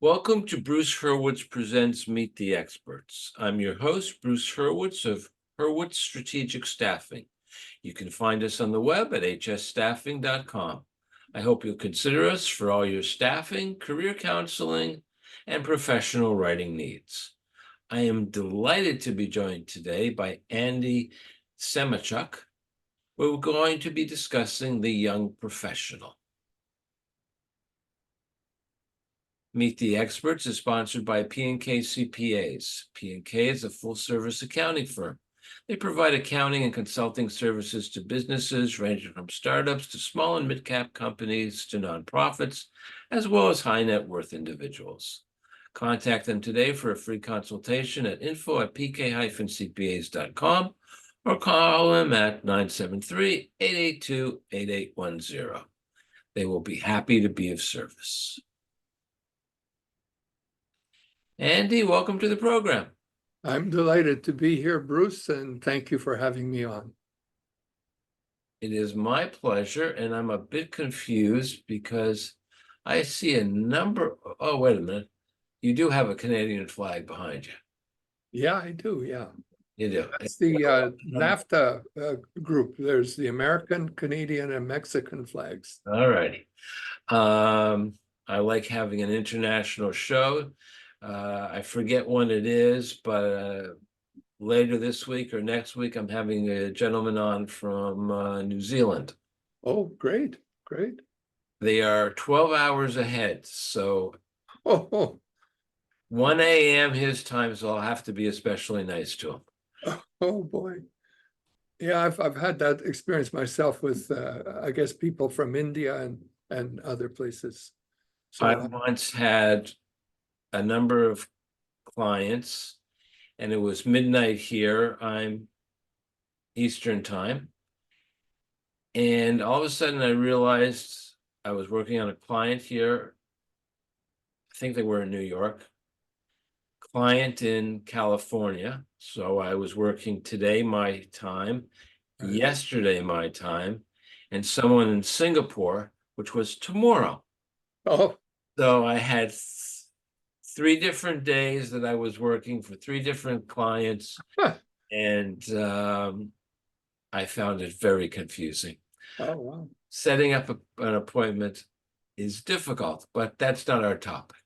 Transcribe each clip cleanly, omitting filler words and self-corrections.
Welcome to Bruce Hurwitz Presents Meet the Experts. I'm your host, Bruce Hurwitz of Hurwitz Strategic Staffing. You can find us on the web at hsstaffing.com. I hope you'll consider us for all your staffing, career counseling, and professional writing needs. I am delighted to be joined today by Andy Sem-a-chuk. We're going to be discussing the young professional. Meet the Experts is sponsored by P&K CPAs. P&K is a full-service accounting firm. They provide accounting and consulting services to businesses ranging from startups to small and mid-cap companies to nonprofits, as well as high-net-worth individuals. Contact them today for a free consultation at info@pk-cpas.com or call them at 973-882-8810. They will be happy to be of service. Andy, welcome to the program. I'm delighted to be here, Bruce, and thank you for having me on. It is my pleasure, and I'm a bit confused because I see a number. Oh, wait a minute. You do have a Canadian flag behind you. Yeah, I do, yeah. You do. It's the NAFTA group. There's the American, Canadian, and Mexican flags. All righty. I like having an international show. I forget when it is, but later this week or next week, I'm having a gentleman on from New Zealand. Oh, great, great. They are 12 hours ahead, so 1 a.m. his time, so I'll have to be especially nice to him. Oh boy. Yeah, I've had that experience myself with, I guess, people from India and other places. So I once had a number of clients, and it was midnight here. I'm Eastern time. And all of a sudden I realized I was working on a client here. I think they were in New York. Client in California. So I was working today my time, yesterday my time, and someone in Singapore, which was tomorrow. Oh. So I had 3 different days that I was working for 3 different clients, and I found it very confusing. Oh, wow. Setting up an appointment is difficult, but that's not our topic.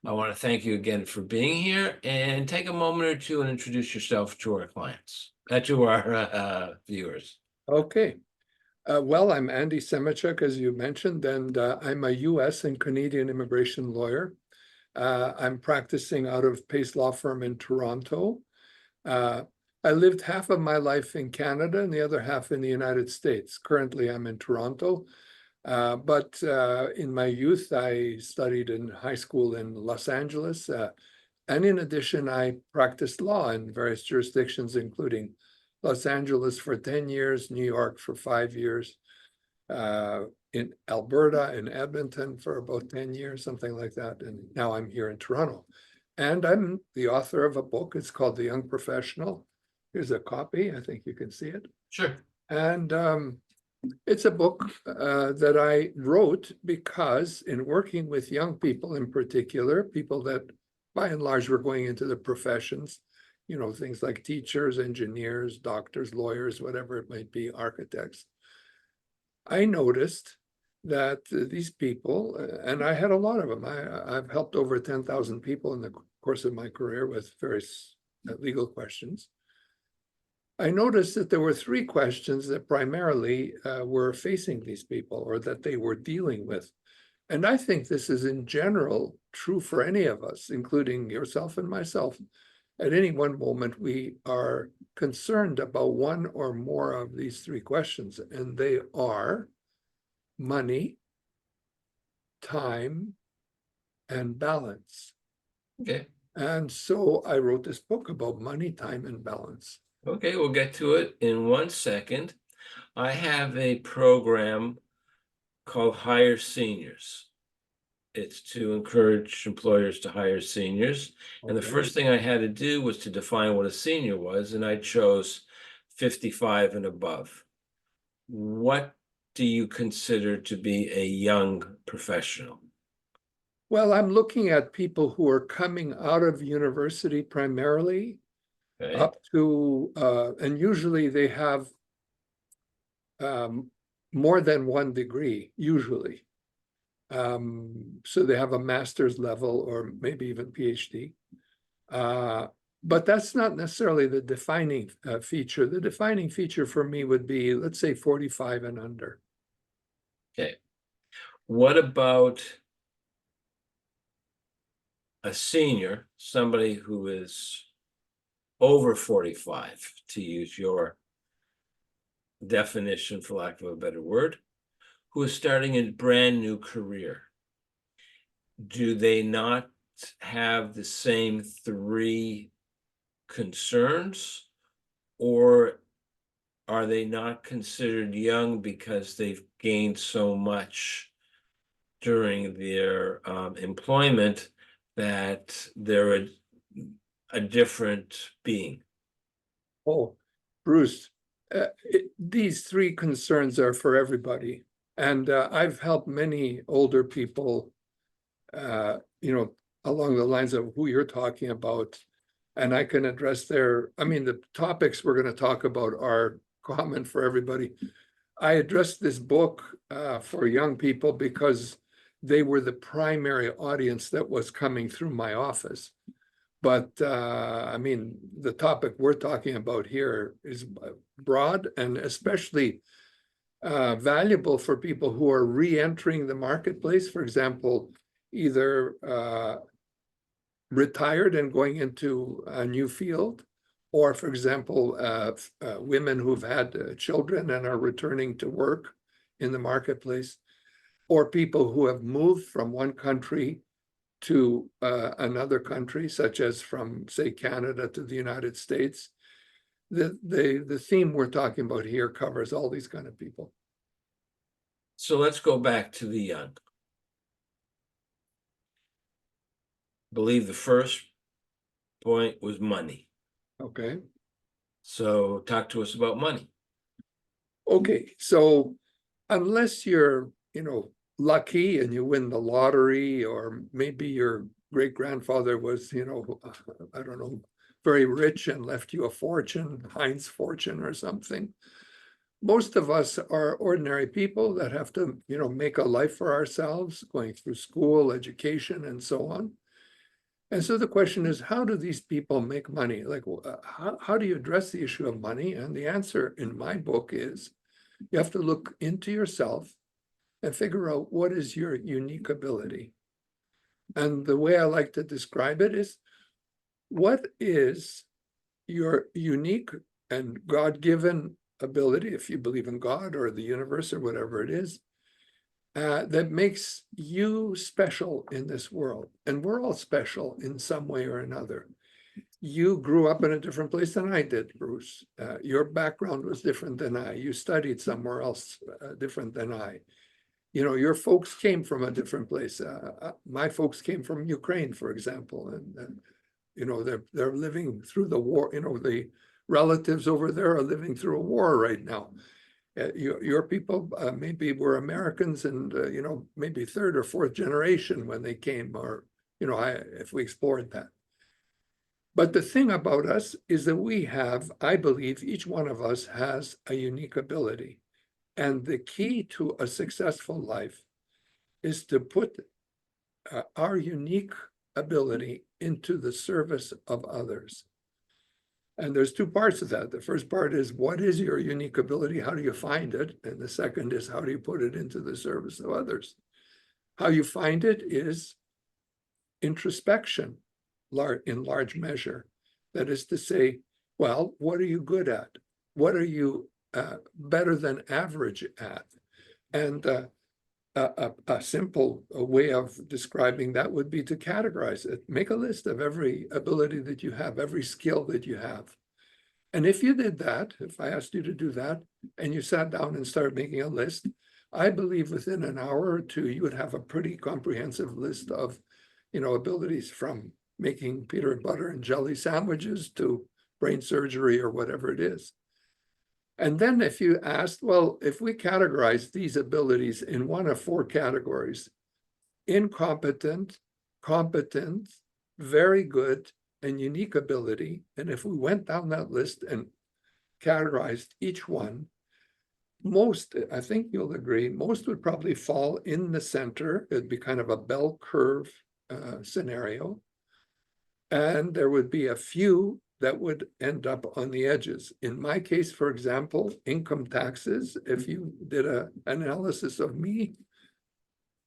I want to thank you again for being here, and take a moment or two and introduce yourself to our clients, to our viewers. Okay. Well, I'm Andy Semotiuk, as you mentioned, and I'm a U.S. and Canadian immigration lawyer. I'm practicing out of Pace Law Firm in Toronto. I lived half of my life in Canada and the other half in the United States. Currently, I'm in Toronto. But in my youth, I studied in high school in Los Angeles. And in addition, I practiced law in various jurisdictions, including Los Angeles for 10 years, New York for 5 years, in Alberta, in Edmonton for about 10 years, something like that. And now I'm here in Toronto. And I'm the author of a book. It's called The Young Professional. Here's a copy. I think you can see it. Sure. And it's a book that I wrote because in working with young people in particular, people that by and large were going into the professions, you know, things like teachers, engineers, doctors, lawyers, whatever it might be, architects. I noticed that these people, and I had a lot of them, I've helped over 10,000 people in the course of my career with various legal questions. I noticed that there were 3 questions that primarily were facing these people or that they were dealing with. And I think this is in general true for any of us, including yourself and myself. At any one moment, we are concerned about one or more of these 3 questions, and they are money, time, and balance. Okay. And so I wrote this book about money, time, and balance. Okay, we'll get to it in 1 second. I have a program called Hire Seniors. It's to encourage employers to hire seniors. And the first thing I had to do was to define what a senior was, and I chose 55 and above. What do you consider to be a young professional? Well, I'm looking at people who are coming out of university primarily Okay, up to, and usually they have more than one degree, usually. So they have a master's level or maybe even PhD. But that's not necessarily the defining feature. The defining feature for me would be, let's say, 45 and under. okay. What about a senior, somebody who is over 45, to use your definition, for lack of a better word, who is starting a brand new career? Do they not have the same three concerns, or are they not considered young because they've gained so much during their employment that they're a different being? Oh, Bruce, these three concerns are for everybody. And I've helped many older people, along the lines of who you're talking about. And I can address the topics we're going to talk about are common for everybody. I addressed this book for young people because they were the primary audience that was coming through my office. But the topic we're talking about here is broad and especially valuable for people who are re-entering the marketplace. For example, either retired and going into a new field, or for example, women who've had children and are returning to work in the marketplace, or people who have moved from one country to another country, such as from, say, Canada to the United States. The theme we're talking about here covers all these kind of people. So let's go back to the young. I believe the first point was money. Okay. So talk to us about money. Okay. So unless you're, lucky and you win the lottery, or maybe your great-grandfather was, I don't know, very rich and left you a fortune, Heinz fortune or something. Most of us are ordinary people that have to, make a life for ourselves, going through school, education, and so on. And so the question is, how do these people make money? Like, how do you address the issue of money? And the answer in my book is, you have to look into yourself and figure out what is your unique ability. And the way I like to describe it is, what is your unique and God-given ability, if you believe in God or the universe or whatever it is, that makes you special in this world? And we're all special in some way or another. You grew up in a different place than I did, Bruce. Your background was different than I. You studied somewhere else different than I. Your folks came from a different place. My folks came from Ukraine, for example, and they're living through the war. The relatives over there are living through a war right now. Your people maybe were Americans, and maybe third or fourth generation when they came, or if we explored that. But the thing about us is that we have, I believe, each one of us has a unique ability. And the key to a successful life is to put our unique ability into the service of others. And there's two parts of that. The first part is, what is your unique ability? How do you find it? And the second is, how do you put it into the service of others? How you find it is introspection, in large measure. That is to say, well, what are you good at? What are you better than average at? And a simple way of describing that would be to categorize it. Make a list of every ability that you have, every skill that you have. And if you did that, if I asked you to do that, and you sat down and started making a list, I believe within an hour or two, you would have a pretty comprehensive list of, abilities, from making peanut butter and jelly sandwiches to brain surgery or whatever it is. And then if you asked, well, if we categorize these abilities in one of four categories, incompetent, competent, very good, and unique ability. And if we went down that list and categorized each one, most, I think you'll agree, most would probably fall in the center. It'd be kind of a bell curve scenario. And there would be a few that would end up on the edges. In my case, for example, income taxes, if you did an analysis of me,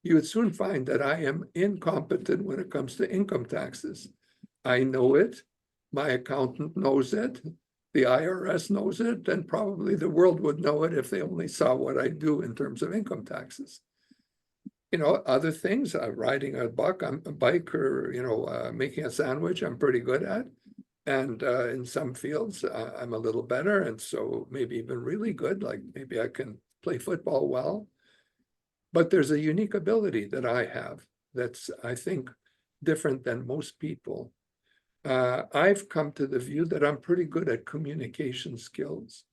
you would soon find that I am incompetent when it comes to income taxes. I know it, my accountant knows it, the IRS knows it, and probably the world would know it if they only saw what I do in terms of income taxes. You know, other things, riding a bike or, making a sandwich, I'm pretty good at. And in some fields, I'm a little better. And so maybe even really good, like maybe I can play football well. But there's a unique ability that I have that's, I think, different than most people. I've come to the view that I'm pretty good at communication skills,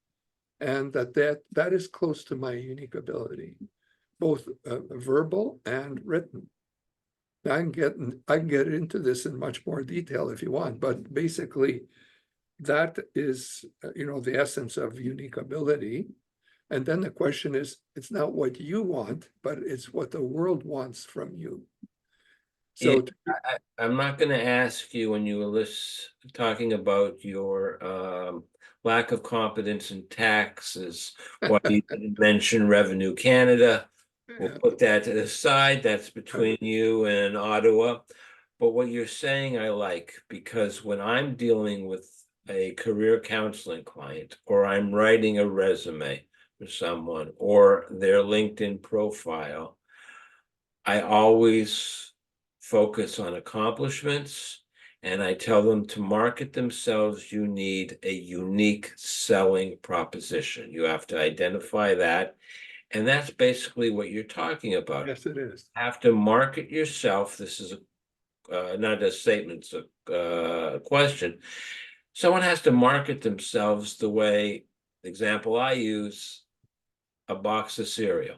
and that is close to my unique ability, both verbal and written. Now, I can get into this in much more detail if you want, but basically, that is the essence of unique ability. And then the question is, it's not what you want, but it's what the world wants from you. So I'm not going to ask you when you were talking about your lack of competence in taxes, why you didn't mention Revenue Canada. We'll put that to the side. That's between you and Ottawa. But what you're saying, I like, because when I'm dealing with a career counseling client, or I'm writing a resume for someone, or their LinkedIn profile, I always focus on accomplishments, and I tell them to market themselves. You need a unique selling proposition. You have to identify that. And that's basically what you're talking about. yes, it is. You have to market yourself. This is not a statement, it's a question. Someone has to market themselves the way, the example I use, a box of cereal.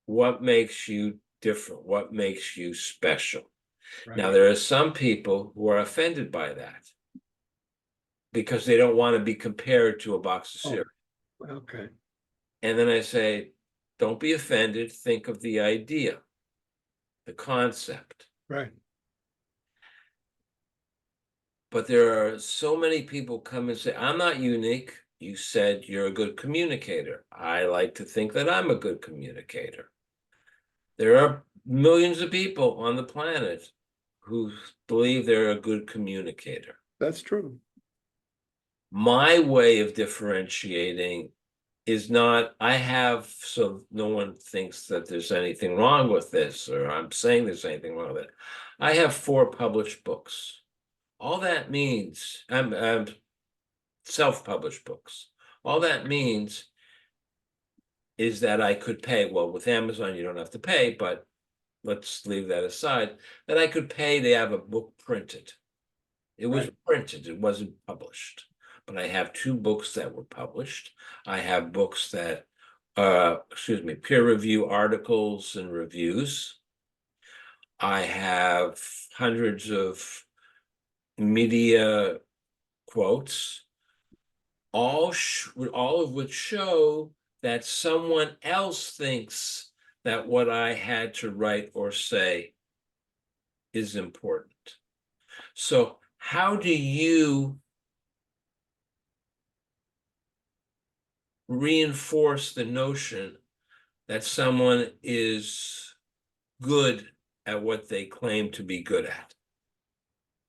What makes you different? What makes you special? Right. Now, there are some people who are offended by that because they don't want to be compared to a box of cereal. Okay. And then I say, don't be offended. Think of the idea, the concept. Right. But there are so many people come and say, I'm not unique. You said you're a good communicator. I like to think that I'm a good communicator. There are millions of people on the planet who believe they're a good communicator. That's true. My way of differentiating is not, so no one thinks that there's anything wrong with this, or I'm saying there's anything wrong with it. I have 4 published books. All that means, I'm self-published books. All that means is that I could pay, well, with Amazon, you don't have to pay, but let's leave that aside, that I could pay to have a book printed. It was printed, it wasn't published. But I have 2 books that were published. I have books that, peer review articles and reviews. I have hundreds of media quotes, all of which show that someone else thinks that what I had to write or say is important. So how do you reinforce the notion that someone is good at what they claim to be good at?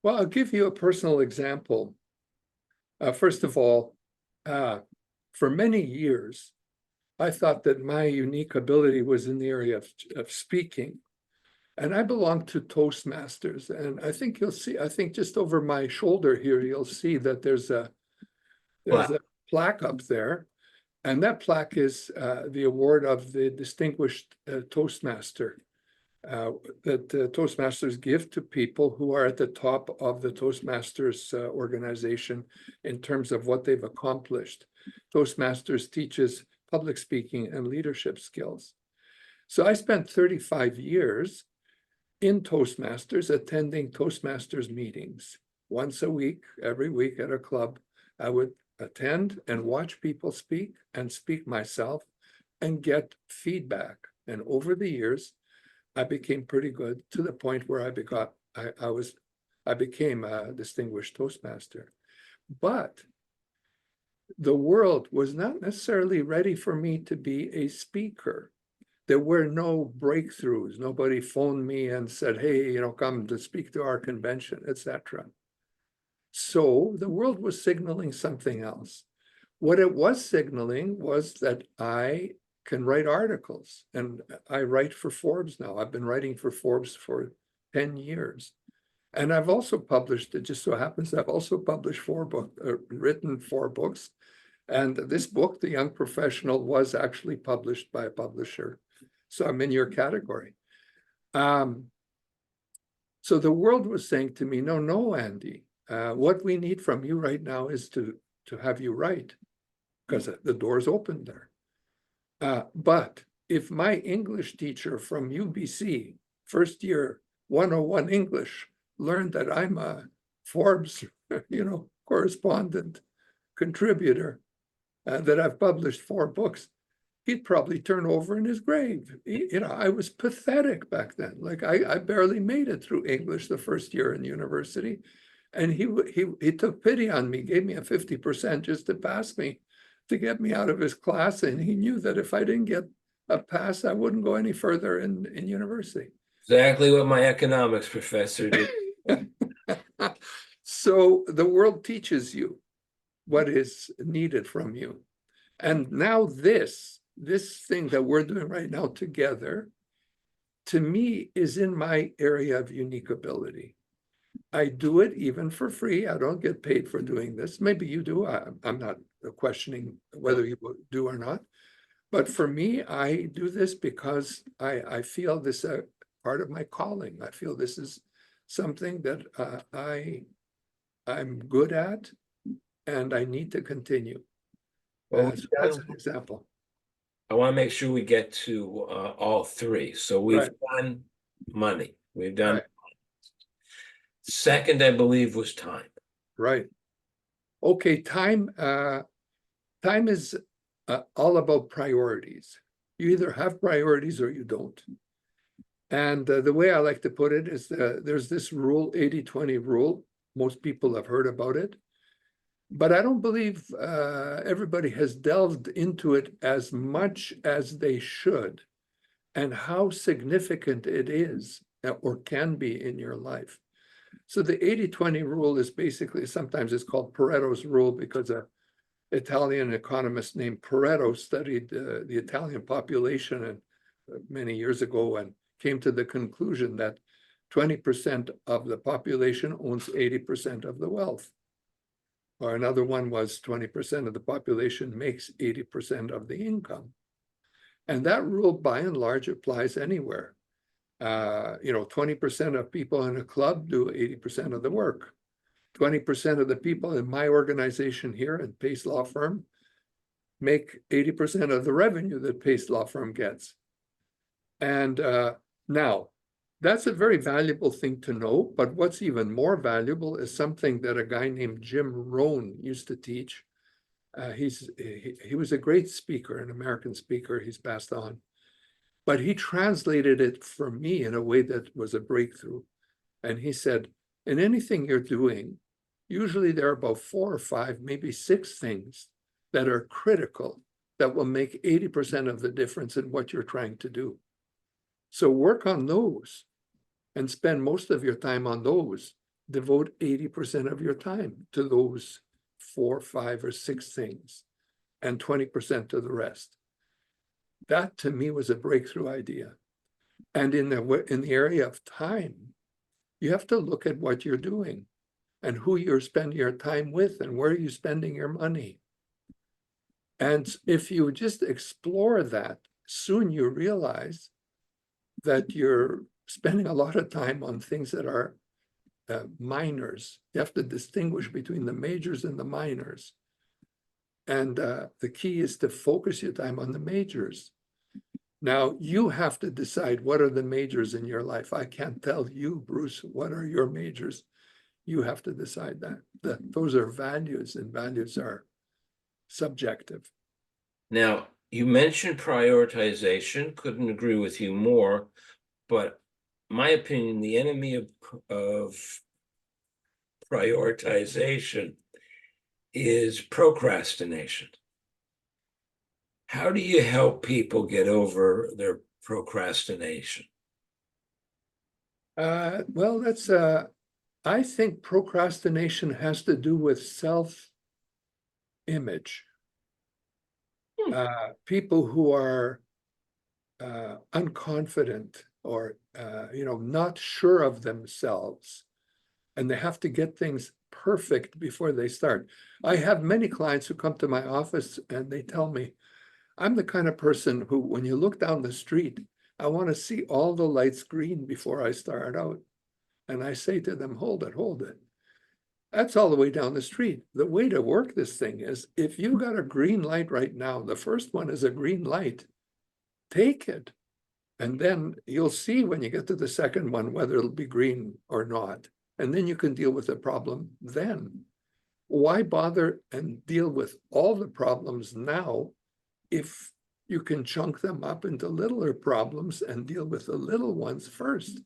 Well, I'll give you a personal example. First of all, for many years, I thought that my unique ability was in the area of speaking. And I belong to Toastmasters. And I think you'll see, I think just over my shoulder here, you'll see that there's a plaque up there. And that plaque is the award of the Distinguished Toastmaster that Toastmasters give to people who are at the top of the Toastmasters organization in terms of what they've accomplished. Toastmasters teaches public speaking and leadership skills. So I spent 35 years in Toastmasters, attending Toastmasters meetings once a week, every week at a club. I would attend and watch people speak and speak myself and get feedback. And over the years, I became pretty good to the point where I became a distinguished Toastmaster. But the world was not necessarily ready for me to be a speaker. There were no breakthroughs. Nobody phoned me and said, hey, come to speak to our convention, etc. So the world was signaling something else. What it was signaling was that I can write articles, and I write for Forbes now. I've been writing for Forbes for 10 years. And I've also published, it just so happens I've also published written 4 books. And this book, The Young Professional, was actually published by a publisher. So I'm in your category. So the world was saying to me, no, Andy, what we need from you right now is to have you write, because the door's open there. But if my English teacher from UBC, first year 101 English, learned that I'm a Forbes, correspondent, contributor, that I've published 4 books, he'd probably turn over in his grave. I was pathetic back then. Like I barely made it through English the first year in university. And he took pity on me, gave me a 50% just to pass me, to get me out of his class. And he knew that if I didn't get a pass, I wouldn't go any further in university. Exactly what my economics professor did. So the world teaches you what is needed from you. And now this thing that we're doing right now together, to me, is in my area of unique ability. I do it even for free. I don't get paid for doing this. Maybe you do. I'm not questioning whether you do or not. But for me, I do this because I feel this is part of my calling. I feel this is something that I'm good at, and I need to continue. Well, So that's an example. I want to make sure we get to all 3. So we've done money. We've done. Right. Second, I believe, was time. Right. Okay, time is all about priorities. You either have priorities or you don't. And the way I like to put it is there's this rule, 80-20 rule. Most people have heard about it. But I don't believe everybody has delved into it as much as they should, and how significant it is or can be in your life. So the 80-20 rule is basically, sometimes it's called Pareto's rule, because an Italian economist named Pareto studied the Italian population many years ago and came to the conclusion that 20% of the population owns 80% of the wealth. Or another one was 20% of the population makes 80% of the income. And that rule, by and large, applies anywhere. 20% of people in a club do 80% of the work. 20% of the people in my organization here at Pace Law Firm make 80% of the revenue that Pace Law Firm gets. And now, that's a very valuable thing to know, but what's even more valuable is something that a guy named Jim Rohn used to teach. He was a great speaker, an American speaker. He's passed on. But he translated it for me in a way that was a breakthrough. And he said, in anything you're doing, usually there are about 4 or 5, maybe 6 things that are critical that will make 80% of the difference in what you're trying to do. So work on those and spend most of your time on those. Devote 80% of your time to those 4, 5, or 6 things, and 20% to the rest. That to me was a breakthrough idea. And in the area of time, you have to look at what you're doing and who you're spending your time with and where you're spending your money. And if you just explore that, soon you realize that you're spending a lot of time on things that are minors. You have to distinguish between the majors and the minors. And the key is to focus your time on the majors. Now, you have to decide what are the majors in your life. I can't tell you, Bruce, what are your majors. You have to decide that. Those are values, and values are subjective. Now, you mentioned prioritization, couldn't agree with you more, but my opinion, the enemy of prioritization is procrastination. How do you help people get over their procrastination? Well, I think procrastination has to do with self-image. People who are unconfident or not sure of themselves, and they have to get things perfect before they start. I have many clients who come to my office and they tell me, I'm the kind of person who, when you look down the street, I want to see all the lights green before I start out. And I say to them, hold it, hold it. That's all the way down the street. The way to work this thing is, if you got a green light right now, the first one is a green light, take it. And then you'll see when you get to the second one, whether it'll be green or not. And then you can deal with the problem then. Why bother and deal with all the problems now if you can chunk them up into littler problems and deal with the little ones first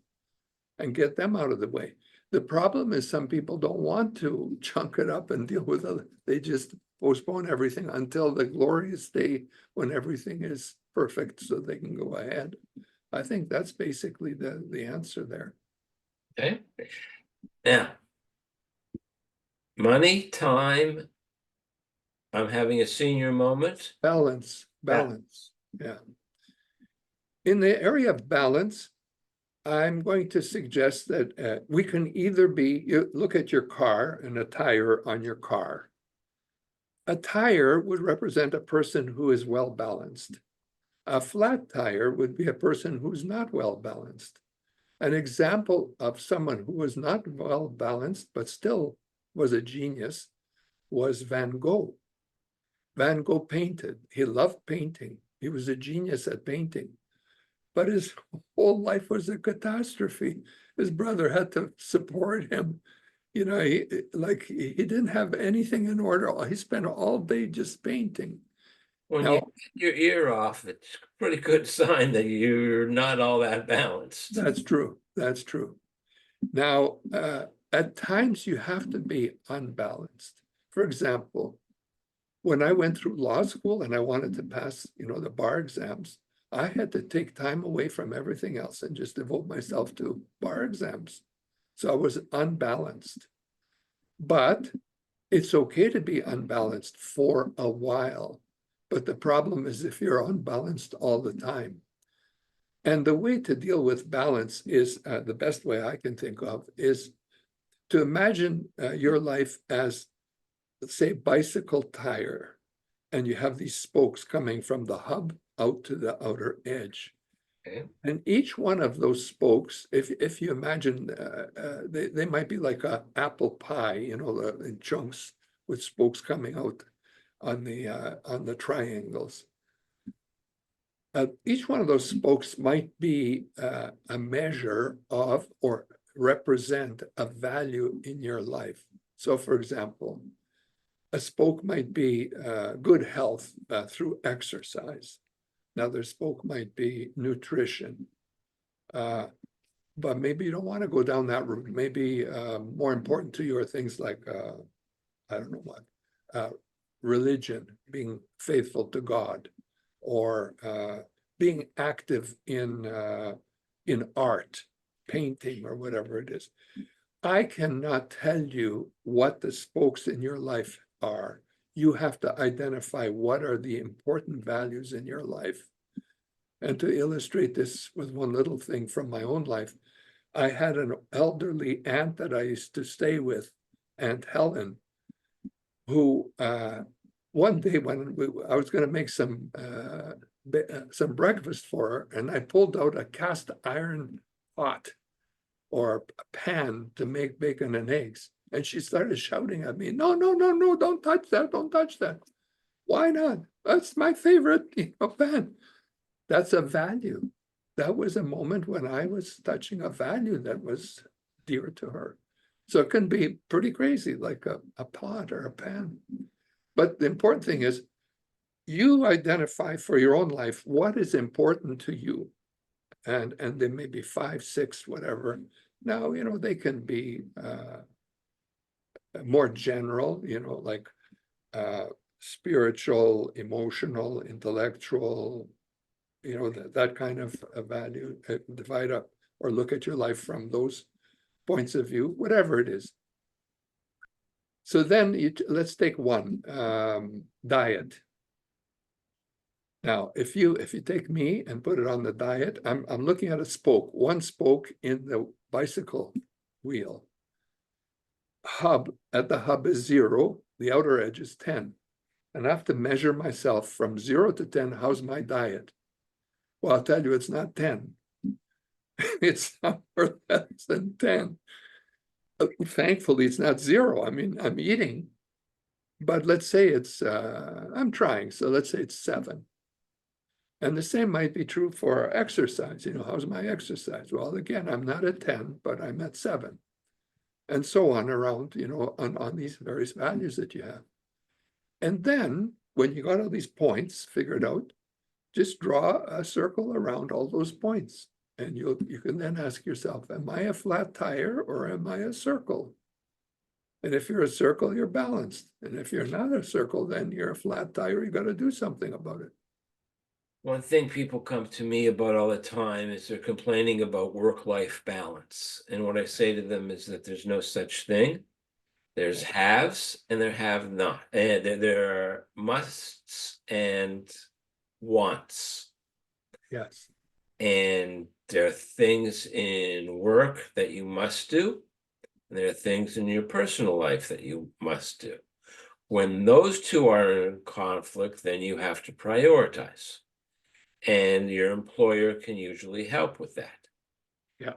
and get them out of the way? The problem is some people don't want to chunk it up and deal with it. They just postpone everything until the glorious day when everything is perfect so they can go ahead. I think that's basically the answer there. Okay. Now, money, time. I'm having a senior moment. Balance. Yeah. In the area of balance, I'm going to suggest that we can either look at your car and a tire on your car. A tire would represent a person who is well balanced. A flat tire would be a person who's not well balanced. An example of someone who was not well balanced, but still was a genius, was Van Gogh. Van Gogh painted. He loved painting. He was a genius at painting. But his whole life was a catastrophe. His brother had to support him. He didn't have anything in order. He spent all day just painting. When Now, you get your ear off, it's a pretty good sign that you're not all that balanced. that's true. That's true. Now, at times you have to be unbalanced. For example, when I went through law school and I wanted to pass, the bar exams, I had to take time away from everything else and just devote myself to bar exams. So I was unbalanced. But it's okay to be unbalanced for a while. But the problem is if you're unbalanced all the time. And the way to deal with balance is, the best way I can think of, is to imagine your life as, let's say, bicycle tire, and you have these spokes coming from the hub out to the outer edge. Okay. And each one of those spokes, if you imagine, they might be like an apple pie, in chunks with spokes coming out on the triangles. Each one of those spokes might be a measure of or represent a value in your life. So, for example, a spoke might be good health through exercise. Another spoke might be nutrition. But maybe you don't want to go down that route. Maybe more important to you are things like, I don't know what, religion, being faithful to God, or being active in art, painting, or whatever it is. I cannot tell you what the spokes in your life are. You have to identify what are the important values in your life. And to illustrate this with one little thing from my own life, I had an elderly aunt that I used to stay with, Aunt Helen, who one day when I was going to make some breakfast for her, and I pulled out a cast iron pot or a pan to make bacon and eggs. And she started shouting at me, no, don't touch that, don't touch that. Why not? That's my favorite pan. That's a value. That was a moment when I was touching a value that was dear to her. So it can be pretty crazy, like a pot or a pan. But the important thing is you identify for your own life what is important to you. And they may be 5, 6, whatever. Now, they can be more general, like spiritual, emotional, intellectual, that kind of a value. Divide up or look at your life from those points of view, whatever it is. So then let's take one, diet. Now, if you take me and put it on the diet, I'm looking at a spoke, one spoke in the bicycle wheel. At the hub is 0, the outer edge is 10. And I have to measure myself from 0 to 10, how's my diet? Well, I'll tell you, it's not 10. It's somewhere less than 10. Thankfully, it's not 0. I mean, I'm eating, but let's say it's, I'm trying, so let's say it's 7. And the same might be true for exercise. How's my exercise? Well, again, I'm not at 10, but I'm at 7. And so on around, on these various values that you have. And then when you got all these points figured out, just draw a circle around all those points. And you can then ask yourself, am I a flat tire or am I a circle? And if you're a circle, you're balanced. And if you're not a circle, then you're a flat tire. You got to do something about it. One thing people come to me about all the time is they're complaining about work-life balance. And what I say to them is that there's no such thing. There's haves and there have not. And there are musts and wants. Yes. And there are things in work that you must do. And there are things in your personal life that you must do. When those two are in conflict, then you have to prioritize. And your employer can usually help with that. Yeah.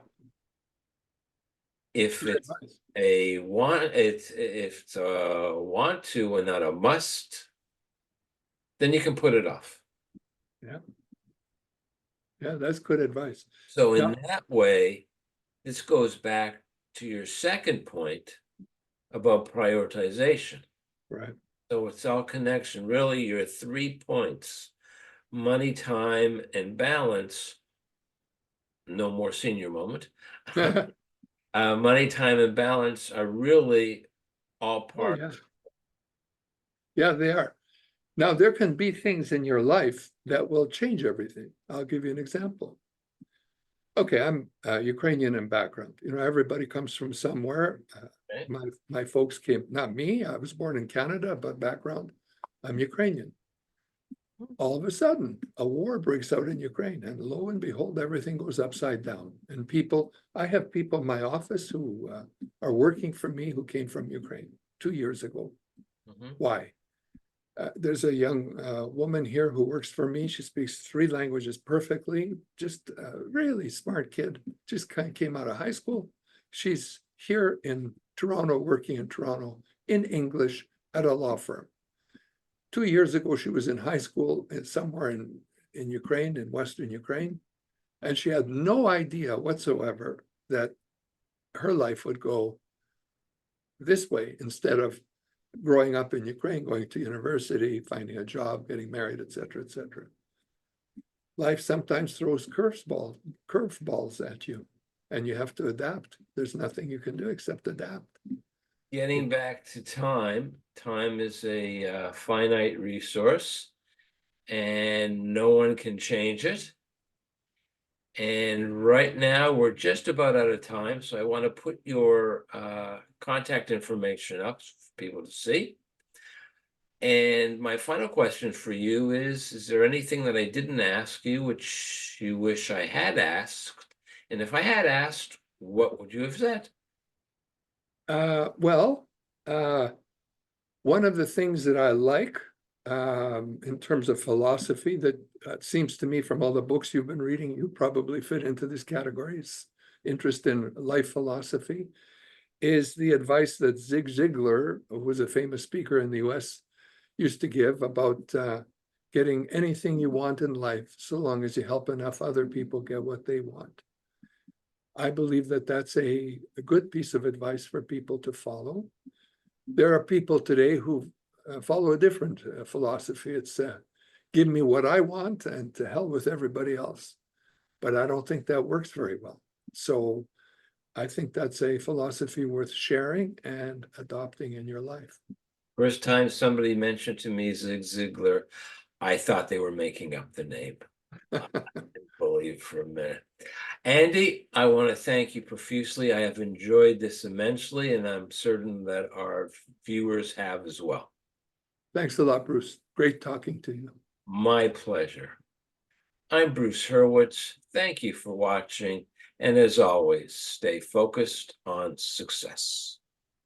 If it's a want, if it's a want to and not a must, then you can put it off. Yeah. Yeah, that's good advice. So in that way, this goes back to your second point about prioritization. Right. So it's all connection. Really, your 3 points: money, time, and balance. No more senior moment. Money, time, and balance are really all part. Oh, yeah. Yeah, they are. Now, there can be things in your life that will change everything. I'll give you an example. Okay, I'm Ukrainian in background. Everybody comes from somewhere. Okay. My folks came, not me. I was born in Canada, but background, I'm Ukrainian. All of a sudden, a war breaks out in Ukraine, and lo and behold, everything goes upside down. And I have people in my office who are working for me who came from Ukraine 2 years ago. Mhm. Why? There's a young woman here who works for me. She speaks 3 languages perfectly, just a really smart kid, just kind of came out of high school. She's here in Toronto, working in Toronto in English at a law firm. 2 years ago, she was in high school somewhere in Ukraine, in Western Ukraine, and she had no idea whatsoever that her life would go this way instead of growing up in Ukraine, going to university, finding a job, getting married, et cetera, et cetera. Life sometimes throws curveballs at you, and you have to adapt. There's nothing you can do except adapt. Getting back to time is a finite resource, and no one can change it. And right now, we're just about out of time, so I want to put your contact information up for people to see. And my final question for you is there anything that I didn't ask you which you wish I had asked? And if I had asked, what would you have said? Well, one of the things that I like in terms of philosophy that seems to me from all the books you've been reading, you probably fit into this category, is interest in life philosophy, is the advice that Zig Ziglar, who was a famous speaker in the US, used to give about getting anything you want in life, so long as you help enough other people get what they want. I believe that that's a good piece of advice for people to follow. There are people today who follow a different philosophy. It's give me what I want and to hell with everybody else. But I don't think that works very well. So I think that's a philosophy worth sharing and adopting in your life. First time somebody mentioned to me Zig Ziglar, I thought they were making up the name. I didn't believe for a minute. Andy, I want to thank you profusely. I have enjoyed this immensely, and I'm certain that our viewers have as well. Thanks a lot, Bruce. Great talking to you. My pleasure. I'm Bruce Hurwitz. Thank you for watching, and as always, stay focused on success.